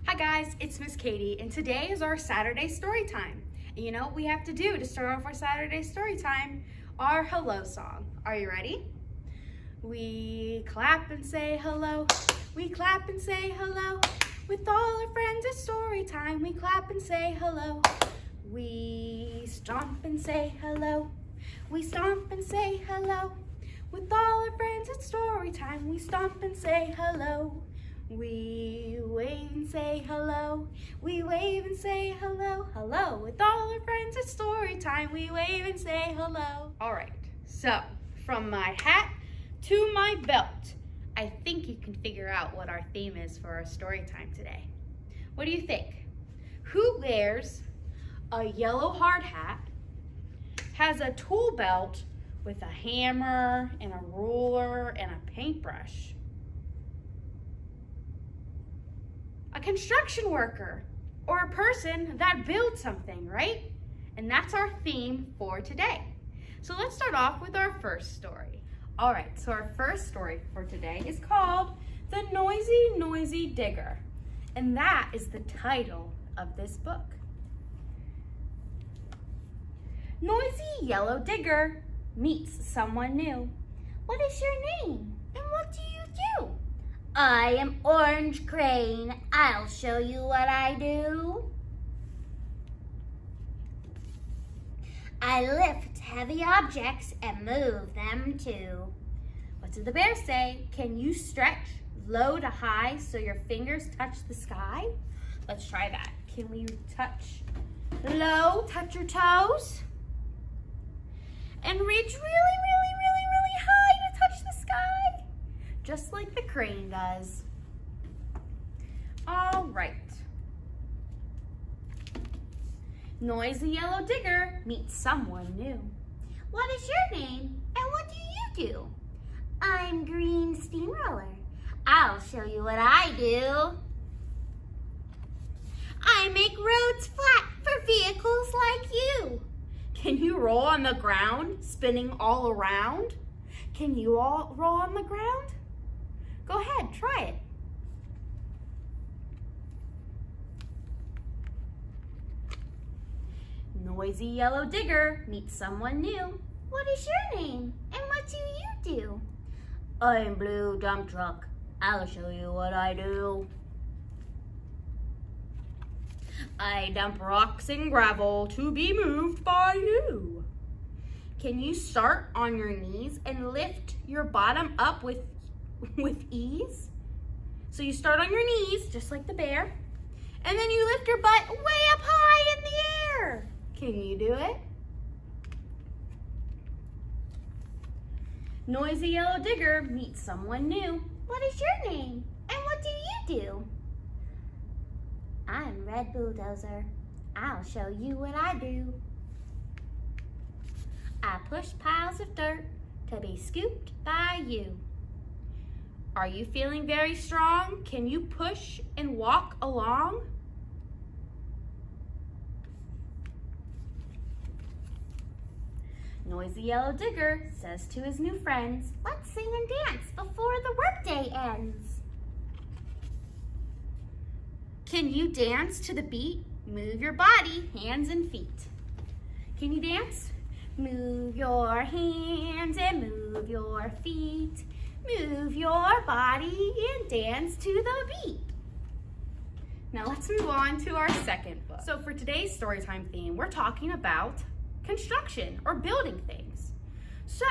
Hi guys, it's Miss Katie, and today is our Saturday story time. And you know what we have to do to start off our Saturday story time? Our hello song. Are you ready? We clap and say hello. We clap and say hello. With all our friends, it's story time. We clap and say hello. We stomp and say hello. We stomp and say hello. With all our friends, it's story time. We stomp and say hello. We wave and say hello. We wave and say hello. Hello. With all our friends, it's story time. We wave and say hello. All right. So, from my hat to my belt, I think you can figure out what our theme is for our story time today. What do you think? Who wears a yellow hard hat, has a tool belt with a hammer and a ruler and a paintbrush? A construction worker, or a person that builds something, right? And that's our theme for today. So let's start off with our first story. All right, so our first story for today is called The Noisy, Noisy Digger. And that is the title of this book. Noisy yellow digger meets someone new. What is your name and what do you do? I am Orange Crane. I'll show you what I do. I lift heavy objects and move them too. What did the bear say? Can you stretch low to high so your fingers touch the sky? Let's try that. Can we touch low, touch your toes? And reach really, really, really, really high to touch the sky? Just like the crane does. All right. Noisy yellow digger meets someone new. What is your name and what do you do? I'm Green Steamroller. I'll show you what I do. I make roads flat for vehicles like you. Can you roll on the ground, spinning all around? Can you all roll on the ground? Go ahead, try it. Noisy yellow digger meets someone new. What is your name and what do you do? I'm Blue Dump Truck. I'll show you what I do. I dump rocks and gravel to be moved by you. Can you start on your knees and lift your bottom up with ease? So you start on your knees, just like the bear, and then you lift your butt way up high in the air. Can you do it? Noisy yellow digger meets someone new. What is your name and what do you do? I'm Red Bulldozer. I'll show you what I do. I push piles of dirt to be scooped by you. Are you feeling very strong? Can you push and walk along? Noisy yellow digger says to his new friends, let's sing and dance before the workday ends. Can you dance to the beat? Move your body, hands and feet. Can you dance? Move your hands and move your feet. Move your body and dance to the beat. Now let's move on to our second book. So for today's storytime theme, we're talking about construction or building things. So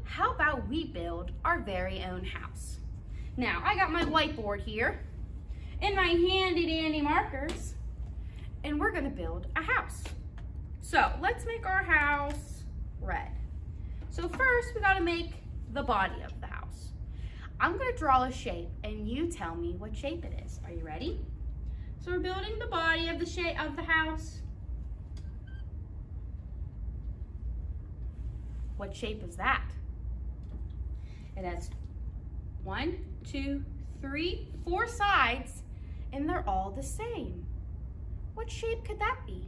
how about we build our very own house? Now I got my whiteboard here and my handy dandy markers, and we're gonna build a house. So let's make our house red. So first we gotta make the body of the house. I'm gonna draw a shape and you tell me what shape it is. Are you ready? So we're building the body of the shape of the house. What shape is that? It has 1, 2, 3, 4 sides, and they're all the same. What shape could that be?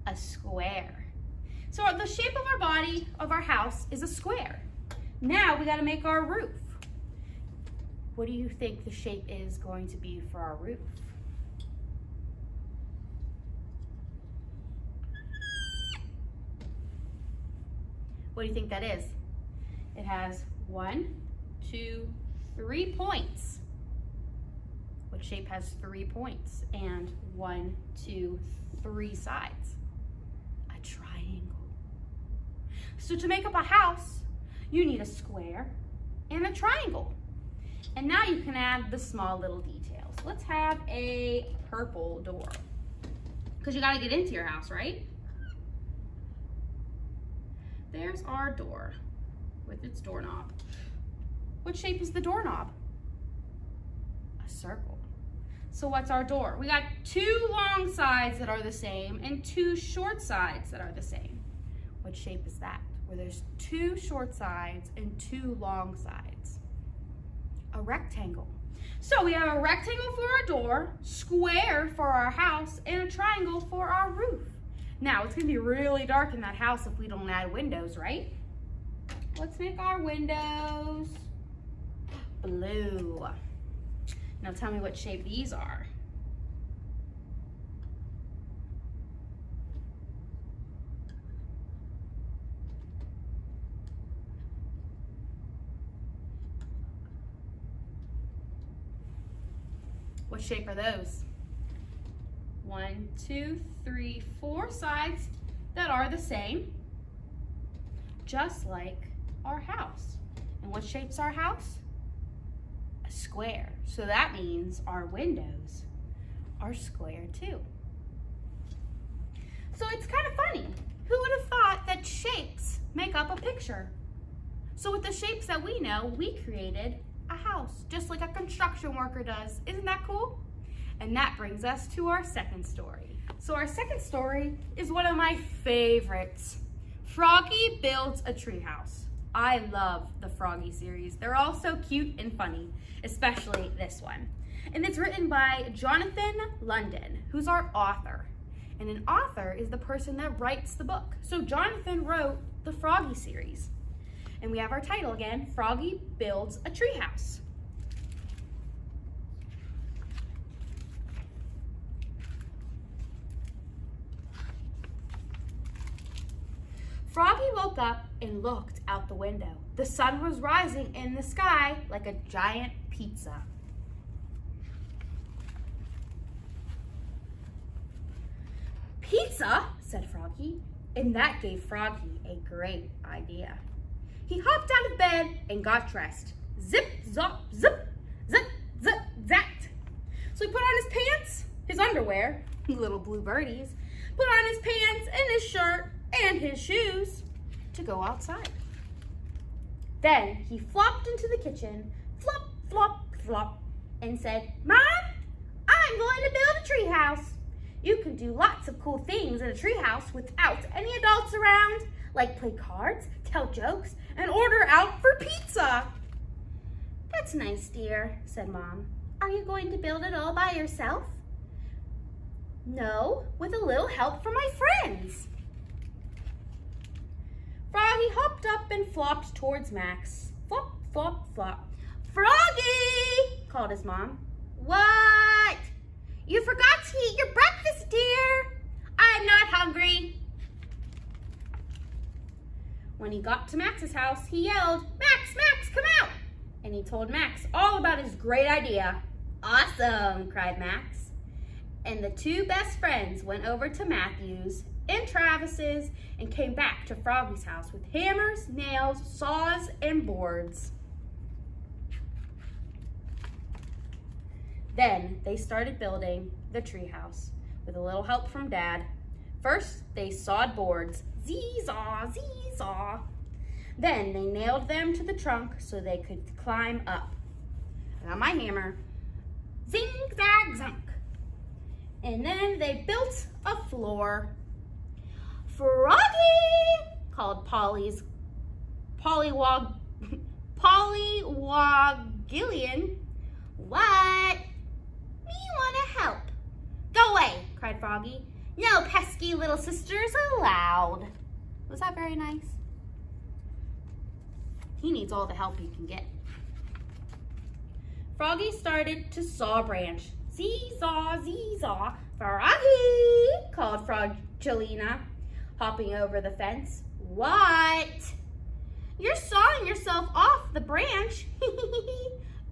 A square. So the shape of our body of our house is a square. Now we gotta make our roof. what do you think the shape is going to be for our roof? What do you think that is? It has 1, 2, 3 points. What shape has 3 points and 1, 2, 3 sides? A triangle. So to make up a house, you need a square and a triangle. And now you can add the small little details. Let's have a purple door, because you got to get into your house, right? There's our door with its doorknob. What shape is the doorknob? A circle. So what's our door? We got 2 long sides that are the same and 2 short sides that are the same. What shape is that? Where there's 2 short sides and 2 long sides. A rectangle. So we have a rectangle for our door, square for our house, and a triangle for our roof. Now, it's gonna be really dark in that house if we don't add windows, right? Let's make our windows blue. Now tell me what shape these are. What shape are those? 1, 2, 3, 4 sides that are the same, just like our house. And what shape's our house? A square. So that means our windows are square too. So it's kind of funny. Who would have thought that shapes make up a picture? So with the shapes that we know, we created a house, just like a construction worker does. Isn't that cool? And that brings us to our second story. So our second story is one of my favorites. Froggy Builds a Treehouse. I love the Froggy series. They're all so cute and funny, especially this one. And it's written by Jonathan London, who's our author. And an author is the person that writes the book. So Jonathan wrote the Froggy series. And we have our title again, Froggy Builds a Treehouse. Froggy woke up and looked out the window. The sun was rising in the sky like a giant pizza. Pizza, said Froggy, and that gave Froggy a great idea. He hopped out of bed and got dressed. Zip, zop, zip, zip, zip, zapped. So he put on his pants, his underwear, little blue birdies, put on his pants and his shirt and his shoes to go outside. Then he flopped into the kitchen, flop, flop, flop, and said, Mom, I'm going to build a treehouse. You can do lots of cool things in a treehouse without any adults around, like play cards, tell jokes, and order out for pizza. That's nice, dear, said Mom. Are you going to build it all by yourself? No, with a little help from my friends. Froggy hopped up and flopped towards Max. Flop, flop, flop. Froggy, called his mom. What? You forgot to eat your breakfast, dear. I'm not hungry. When he got to Max's house, he yelled, Max, Max, come out! And he told Max all about his great idea. Awesome, cried Max. And the two best friends went over to Matthew's and Travis's and came back to Froggy's house with hammers, nails, saws, and boards. Then they started building the treehouse with a little help from Dad. First, they sawed boards, zee-zaw, zee-zaw. Then they nailed them to the trunk so they could climb up. I got my hammer, zing, zag, zunk. And then they built a floor. Froggy, called Pollywogillion. What? Me want to help. Go away, cried Froggy. No pesky little sisters allowed. Was that very nice? He needs all the help he can get. Froggy started to saw a branch. Zee-zaw, zee-zaw, Froggy, called Froggelina, hopping over the fence. What? You're sawing yourself off the branch.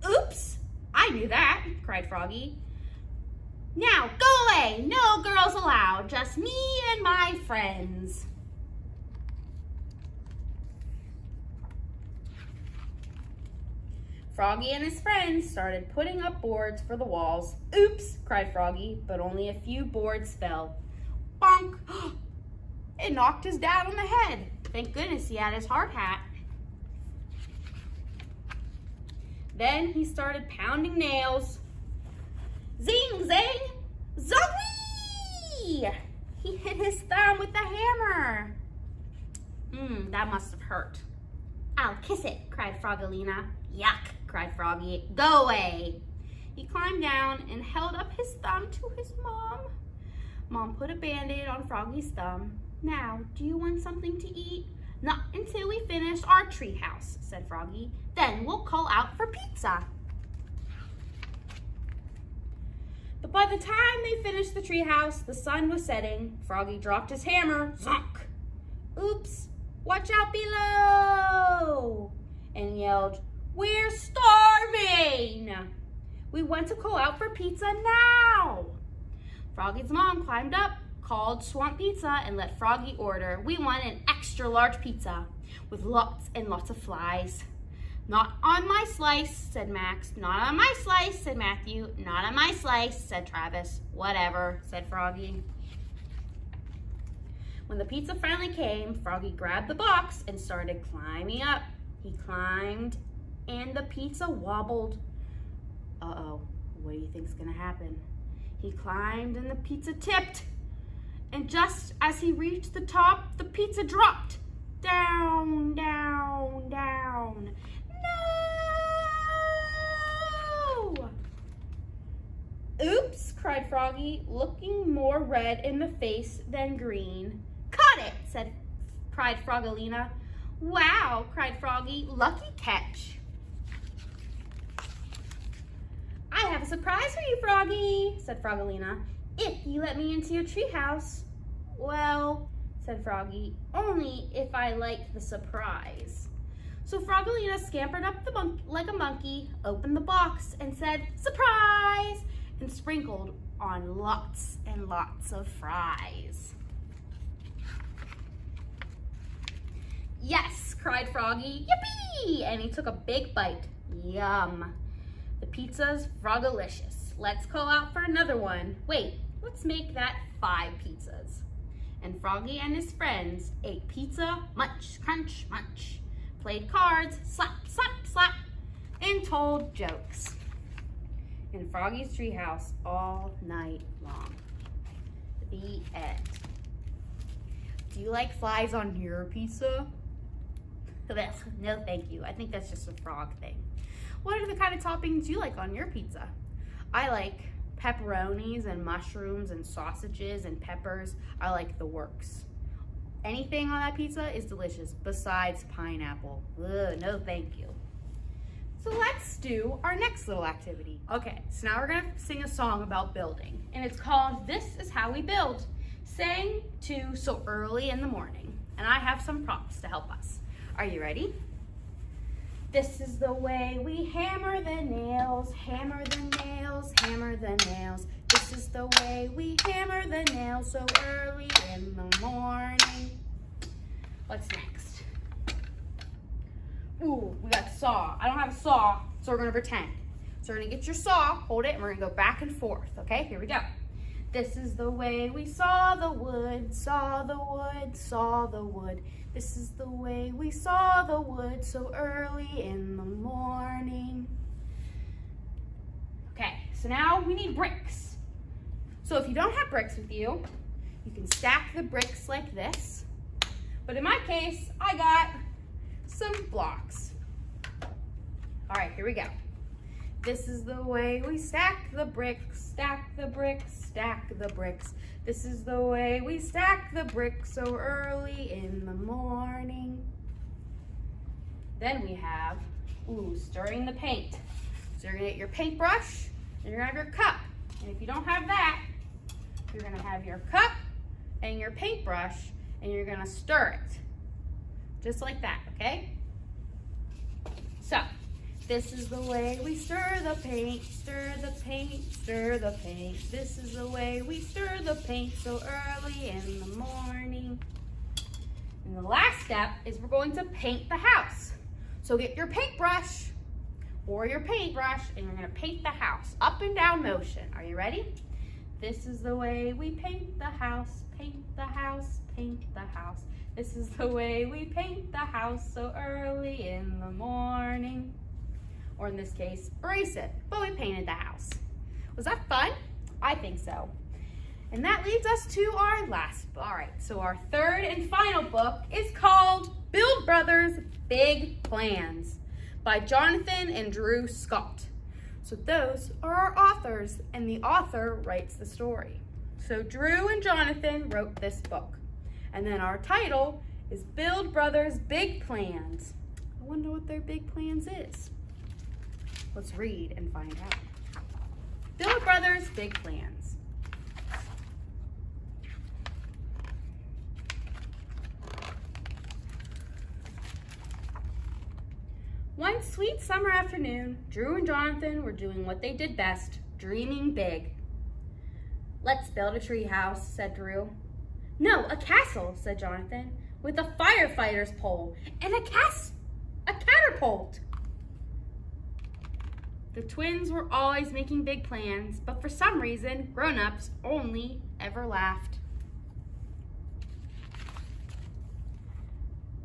Oops, I knew that, cried Froggy. Now, go away. No girls allowed. Just me and my friends. Froggy and his friends started putting up boards for the walls. Oops, cried Froggy, but only a few boards fell. Bonk! It knocked his dad on the head. Thank goodness he had his hard hat. Then he started pounding nails. Zing, zang, zowie! He hit his thumb with the hammer. That must have hurt. I'll kiss it, cried Froggelina. Yuck, cried Froggy. Go away. He climbed down and held up his thumb to his mom. Mom put a Band-Aid on Froggy's thumb. Now, do you want something to eat? Not until we finish our treehouse, said Froggy. Then we'll call out for pizza. But by the time they finished the treehouse, the sun was setting. Froggy dropped his hammer. Zonk! Oops! Watch out below! And yelled, We're starving! We want to call out for pizza now! Froggy's mom climbed up, called Swamp Pizza, and let Froggy order. We want an extra large pizza with lots and lots of flies. Not on my slice, said Max. Not on my slice, said Matthew. Not on my slice, said Travis. Whatever, said Froggy. When the pizza finally came, Froggy grabbed the box and started climbing up. He climbed and the pizza wobbled. Uh-oh, what do you think's gonna happen? He climbed and the pizza tipped. And just as he reached the top, the pizza dropped. Down, down, down. No! Oops, cried Froggy, looking more red in the face than green. Caught it, cried Froggelina. Wow, cried Froggy, lucky catch. I have a surprise for you, Froggy, said Froggelina. If you let me into your treehouse. Well, said Froggy, only if I like the surprise. So Froggelina scampered up like a monkey, opened the box, and said, surprise, and sprinkled on lots and lots of fries. Yes, cried Froggy, yippee! And he took a big bite. Yum. The pizza's frogalicious. Let's call out for another one. Wait, let's make that 5 pizzas. And Froggy and his friends ate pizza, munch, crunch, munch, played cards, slap, slap, slap, and told jokes in Froggy's treehouse all night long. The end. Do you like flies on your pizza? No, thank you. I think that's just a frog thing. What are the kind of toppings you like on your pizza? I like pepperonis and mushrooms and sausages and peppers. I like the works. Anything on that pizza is delicious besides pineapple. Ugh, no thank you. So let's do our next little activity. Okay, so now we're gonna sing a song about building, and it's called This Is How We Build, sang to So Early in the Morning. And I have some props to help us. Are you ready? This is the way we hammer the nails, hammer the nails, hammer the nails. This is the way we hammer the nails so early in the morning. What's next? Ooh, we got saw. I don't have a saw, so we're gonna pretend. So we're gonna get your saw, hold it, and we're gonna go back and forth, okay? Here we go. This is the way we saw the wood, saw the wood, saw the wood. This is the way we saw the wood so early in the morning. Okay, so now we need bricks. So if you don't have bricks with you, you can stack the bricks like this. But in my case, I got some blocks. All right, here we go. This is the way we stack the bricks, stack the bricks, stack the bricks. This is the way we stack the bricks so early in the morning. Then we have, stirring the paint. So you're gonna get your paintbrush, and you're gonna have your cup. And if you don't have that, you're gonna have your cup and your paintbrush, and you're gonna stir it. Just like that, okay? So, this is the way we stir the paint, stir the paint, stir the paint. This is the way we stir the paint so early in the morning. And the last step is we're going to paint the house. So get your paintbrush or your paintbrush and you're gonna paint the house, up and down motion. Are you ready? This is the way we paint the house, paint the house, paint the house. This is the way we paint the house so early in the morning. Or in this case, erase it, but we painted the house. Was that fun? I think so. And that leads us to our last book. All right, so our third and final book is called Build Brothers Big Plans by Jonathan and Drew Scott. So those are our authors, and the author writes the story. So Drew and Jonathan wrote this book. And then our title is Build Brothers Big Plans. I wonder what their big plans is. Let's read and find out. Build Brothers Big Plans. One sweet summer afternoon, Drew and Jonathan were doing what they did best, dreaming big. Let's build a tree house, said Drew. No, a castle, said Jonathan, with a firefighter's pole and a catapult. The twins were always making big plans, but for some reason, grown-ups only ever laughed.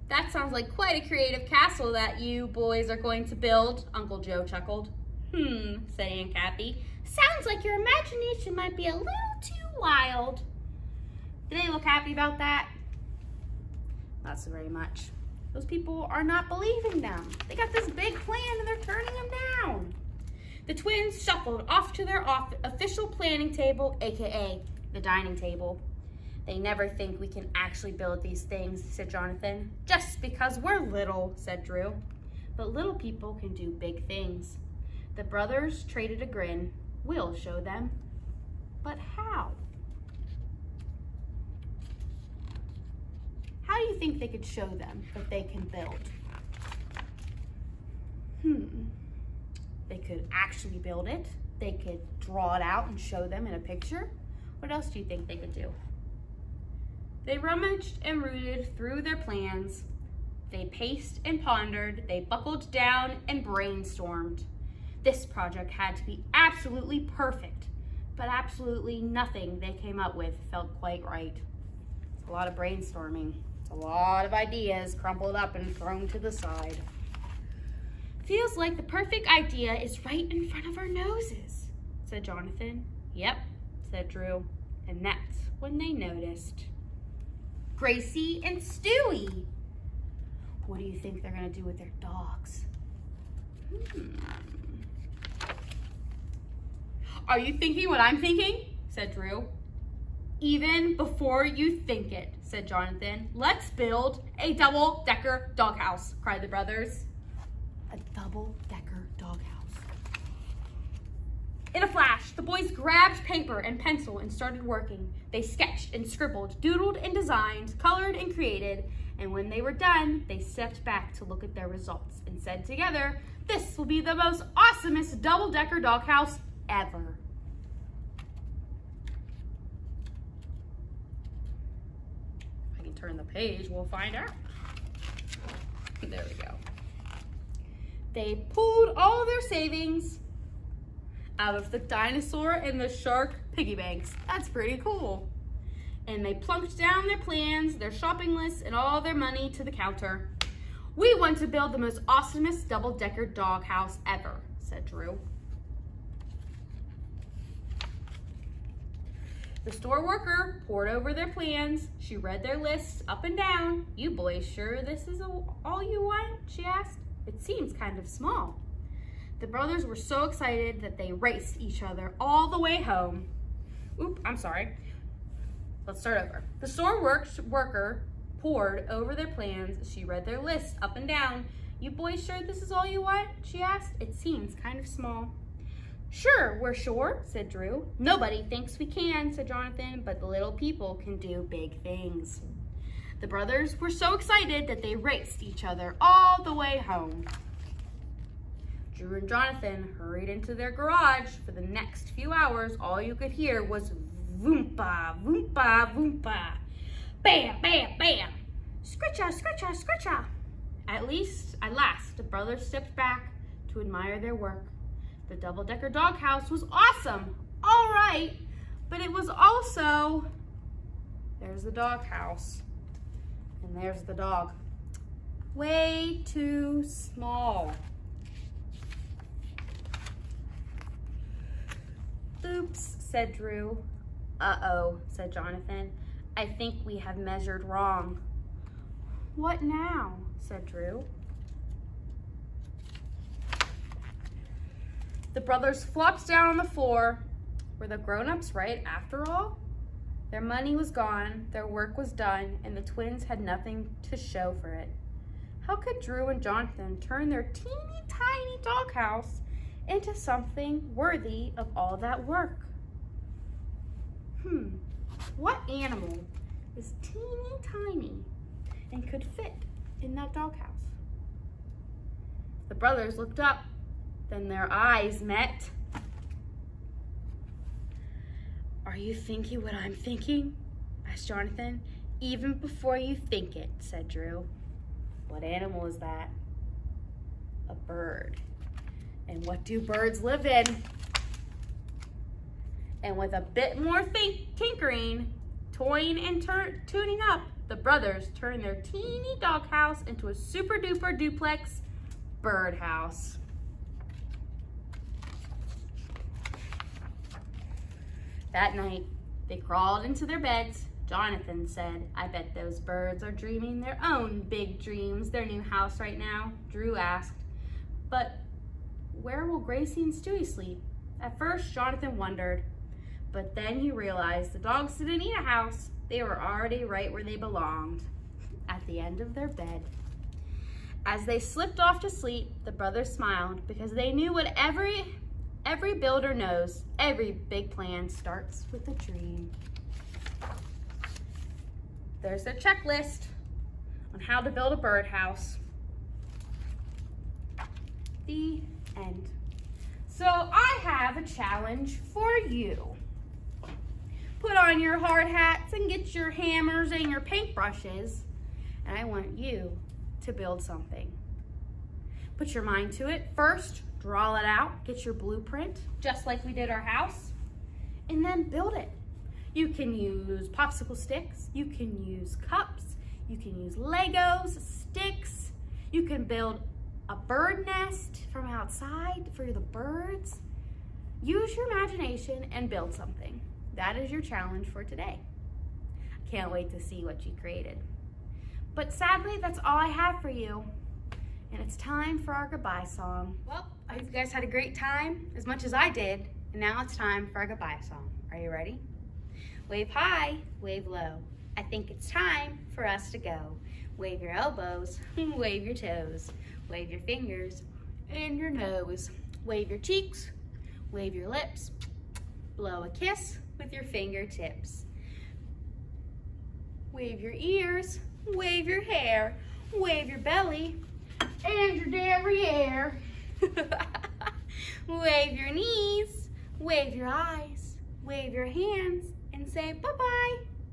That sounds like quite a creative castle that you boys are going to build, Uncle Joe chuckled. Said Aunt Kathy. Sounds like your imagination might be a little too wild. Did they look happy about that? Not so very much. Those people are not believing them. They got this big plan and they're turning them down. The twins shuffled off to their official planning table, aka the dining table. They never think we can actually build these things, said Jonathan. Just because we're little, said Drew. But little people can do big things. The brothers traded a grin. We'll show them. But how? How do you think they could show them that they can build? They could actually build it. They could draw it out and show them in a picture. What else do you think they could do? They rummaged and rooted through their plans. They paced and pondered. They buckled down and brainstormed. This project had to be absolutely perfect, but absolutely nothing they came up with felt quite right. It's a lot of brainstorming. It's a lot of ideas crumpled up and thrown to the side. Feels like the perfect idea is right in front of our noses, said Jonathan. Yep, said Drew. And that's when they noticed Gracie and Stewie. What do you think they're gonna do with their dogs? Are you thinking what I'm thinking? Said Drew. Even before you think it, said Jonathan. Let's build a double-decker doghouse, cried the brothers. A double-decker doghouse. In a flash, the boys grabbed paper and pencil and started working. They sketched and scribbled, doodled and designed, colored and created, and when they were done, they stepped back to look at their results and said together, "This will be the most awesomest double-decker doghouse ever." If I can turn the page, we'll find out. There we go. They pulled all their savings out of the dinosaur and the shark piggy banks. That's pretty cool. And they plunked down their plans, their shopping lists, and all their money to the counter. We want to build the most awesomest double-decker doghouse ever, said Drew. The store worker pored over their plans. She read their lists up and down. You boys sure this is all you want? She asked. It seems kind of small. The brothers were so excited that they raced each other all the way home. I'm sorry. Let's start over. The store worker pored over their plans. She read their lists up and down. You boys sure this is all you want? She asked. It seems kind of small. Sure, we're sure, said Drew. Nobody thinks we can, said Jonathan, but the little people can do big things. The brothers were so excited that they raced each other all the way home. Drew and Jonathan hurried into their garage. For the next few hours, all you could hear was voompa, voompa, voompa. Bam, bam, bam. Scritcha, scritcha, scritcha. At last, the brothers stepped back to admire their work. The double-decker doghouse was awesome, all right, but it was also, there's the doghouse, and there's the dog. Way too small. Oops, said Drew. Uh-oh, said Jonathan. I think we have measured wrong. What now? Said Drew. The brothers flopped down on the floor. Were the grown-ups right after all? Their money was gone, their work was done, and the twins had nothing to show for it. How could Drew and Jonathan turn their teeny tiny doghouse into something worthy of all that work? What animal is teeny tiny and could fit in that doghouse? The brothers looked up, then their eyes met. Are you thinking what I'm thinking? Asked Jonathan. Even before you think it, said Drew. What animal is that? A bird. And what do birds live in? And with a bit more tinkering, toying and tuning up, the brothers turned their teeny doghouse into a super duper duplex birdhouse. That night, they crawled into their beds. Jonathan said, I bet those birds are dreaming their own big dreams, their new house right now. Drew asked, but where will Gracie and Stewie sleep? At first, Jonathan wondered, but then he realized the dogs didn't need a house. They were already right where they belonged, at the end of their bed. As they slipped off to sleep, the brothers smiled because they knew what every builder knows. Every big plan starts with a dream. There's their checklist on how to build a birdhouse. The end. So I have a challenge for you. Put on your hard hats and get your hammers and your paintbrushes, and I want you to build something. Put your mind to it. First, draw it out, get your blueprint, just like we did our house, and then build it. You can use popsicle sticks, you can use cups, you can use Legos, sticks, you can build a bird nest from outside for the birds. Use your imagination and build something. That is your challenge for today. I can't wait to see what you created. But sadly, that's all I have for you. And it's time for our goodbye song. Well, I hope you guys had a great time, as much as I did. And now it's time for our goodbye song. Are you ready? Wave high, wave low. I think it's time for us to go. Wave your elbows, wave your toes. Wave your fingers and your nose. Wave your cheeks, wave your lips. Blow a kiss with your fingertips. Wave your ears, wave your hair. Wave your belly and your derriere. Wave your knees, wave your eyes, wave your hands, and say bye-bye.